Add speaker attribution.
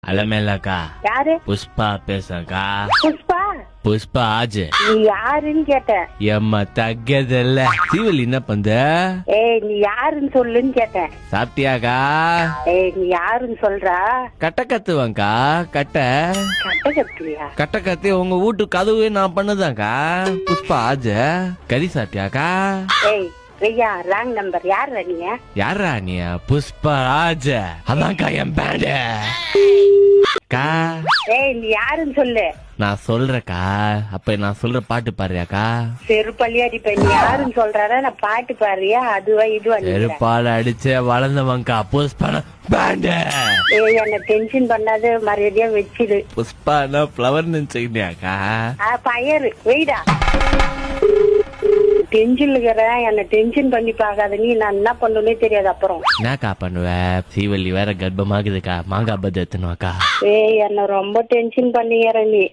Speaker 1: அலமேலாக்கா
Speaker 2: யாரு?
Speaker 1: புஷ்பா பேசக்கா.
Speaker 2: புஷ்பா?
Speaker 1: புஷ்பா ஆஜ்.
Speaker 2: நீ யாருன்னு கேட்டேன்.
Speaker 1: எம்மா தగ్గதில்ல. சீவல் என்ன பண்ற?
Speaker 2: ஏய் நீ யாருன்னு சொல்லுன்னு கேட்டேன்.
Speaker 1: சாப்பிட்டியாக்கா?
Speaker 2: ஏய் நீ யாருன்னு சொல்றா?
Speaker 1: கட்ட கத்துவாங்கக்கா. கட்ட
Speaker 2: கத்துவியா?
Speaker 1: கட்ட கத்தி உங்க வீட்டு கதவு நான் பண்ணதாக்கா. புஷ்பா ஆஜ். கறி சாப்பிட்டியாக்கா?
Speaker 2: ஏய் ஐயா ராங் நம்பர். யாரா நீங்க?
Speaker 1: யாரா நீ? புஷ்பா ஆஜ். அதான்க்கா என் பேண்ட். கா
Speaker 2: ஏய் நீ யாருன்னு சொல்லு.
Speaker 1: நான் சொல்றேக்கா. அப்ப நான் சொல்ற பாட்டு பாடுறியாக்கா?
Speaker 2: செருப்பள்ளியாடி இப்ப நீ யாருன்னு சொல்றாரா? நான் பாட்டு பாடுறியா? அதுவா இதுவா?
Speaker 1: செருப்பால அடிச்ச வளர்ந்தவங்கக்கா. புஷ்பா பேண்ட்.
Speaker 2: ஏய் என்ன டென்ஷன் பண்ணாத, மரியாதையா வச்சிடு.
Speaker 1: புஷ்பானா பிளவர் நினைச்சுக்கிட்டியாக்கா?
Speaker 2: பயரு வெயிடா. டென்ஷன்ல என்ன டென்ஷன் பண்ணி பாக்காத நீ. நான் என்ன பண்ணுனே தெரியாது அப்புறம்.
Speaker 1: என்னக்கா பண்ணுவ? சீவல்லி வேற கர்ப்பமாகுதுக்கா. மாங்காய் பத்து எத்தணுவாக்கா.
Speaker 2: ஏய் என்ன ரொம்ப டென்ஷன் பண்ணிக்கிற நீ.